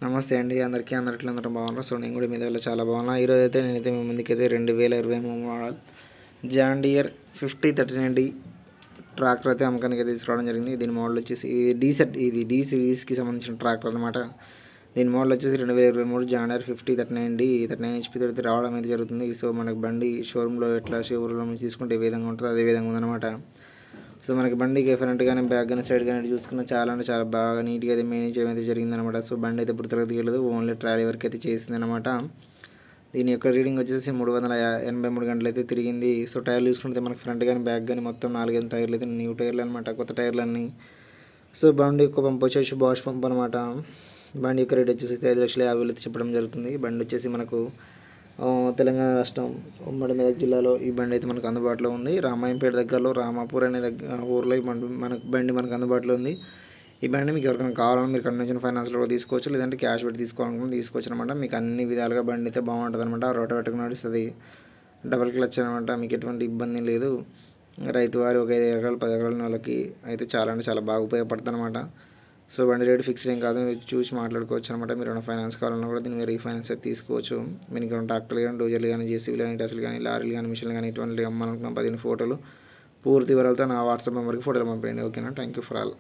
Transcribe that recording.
నమస్తే అండి అందరికీ అందరూ బాగున్నారు. సో నేను కూడా మీ దగ్గర చాలా బాగున్నా. ఈరోజు అయితే నేనైతే మీ ముందుకైతే 2023 model John dear 5039D tractor అయితే అమ్మకానికి తీసుకురావడం జరిగింది. దీని మోడల్ వచ్చేసి ఇది డి సిరీస్కి సంబంధించిన ట్రాక్టర్ అనమాట. దీని మోడల్ వచ్చేసి 2023 జాన్ డియర్ 5039D 39 HP అయితే రావడం అయితే జరుగుతుంది. సో మనకి బండి షోరూంలో షోరూంలో తీసుకుంటే ఏ విధంగా ఉంటుందో అదే విధంగా ఉందన్నమాట. సో మనకి బండికి ఫ్రంట్ కానీ బ్యాక్ కానీ సైడ్ కానీ చూసుకున్న చాలా అంటే చాలా బాగా నీట్గా అయితే మెయింటైన్ చేయడం అయితే జరిగిందనమాట. సో బండి అయితే ఇప్పుడు తిరగలేదు, ఓన్లీ ట్రాలీ వరకు అయితే చేసిందనమాట. దీని యొక్క రీడింగ్ వచ్చేసి 383 గంటలు అయితే తిరిగింది. సో టైర్లు చూసుకుంటే మనకి ఫ్రంట్ కానీ బ్యాక్ కానీ మొత్తం 4 టైర్లు అయితే న్యూ టైర్లు అనమాట, కొత్త టైర్లన్నీ. సో బండి యొక్క పంప్ వచ్చేసి బాష్ పంప్ అనమాట. బండి యొక్క రేట్ వచ్చేసి 5,50,000 అయితే చెప్పడం జరుగుతుంది. బండి వచ్చేసి మనకు తెలంగాణ రాష్ట్రం ఉమ్మడి మెదక్ జిల్లాలో ఈ బండి అయితే మనకు అందుబాటులో ఉంది. రామాయంపేట దగ్గరలో రామాపూర్ అనే ఊర్లో ఈ బండి మనకు అందుబాటులో ఉంది. ఈ బండి మీకు ఎవరికైనా కావాలన్నా మీరు కండిషన్ ఫైనాన్స్లో కూడా తీసుకోవచ్చు, లేదంటే క్యాష్ పెట్టి తీసుకోవాలనుకుంటే తీసుకోవచ్చు అనమాట. మీకు అన్ని విధాలుగా బండి అయితే బాగుంటుంది అనమాట. రోటోవేటర్ నడుస్తుంది, డబల్ క్లచ్ అనమాట, మీకు ఎటువంటి ఇబ్బంది లేదు. రైతు వారి ఒక 5 ఎకరాలు 10 ఎకరాల వాళ్ళకి అయితే చాలా అంటే చాలా బాగా ఉపయోగపడుతుంది అనమాట. సో బండి రేట్ ఫిక్స్డ్ ఏం కాదు, మీరు చూసి మాట్లాడుకోవచ్చు అనమాట. మీరు ఏమైనా ఫైనాన్స్ కావాలన్నా కూడా దీన్ని రీఫైనాన్స్ అయితే తీసుకోవచ్చు. మీరు ఇంకా ట్రాక్టర్లు కానీ డోజర్లు కానీ జేసీబీలు కానీ టెస్లు కానీ లారీలు కానీ మిషన్లు కానీ ఇటువంటి అమ్మాలనుకున్న 10 ఫోటోలు పూర్తి వివరాలతో నా వాట్సాప్ నెంబర్కి ఫోటోలు పంపేయండి. ఓకేనా? Thank you for all.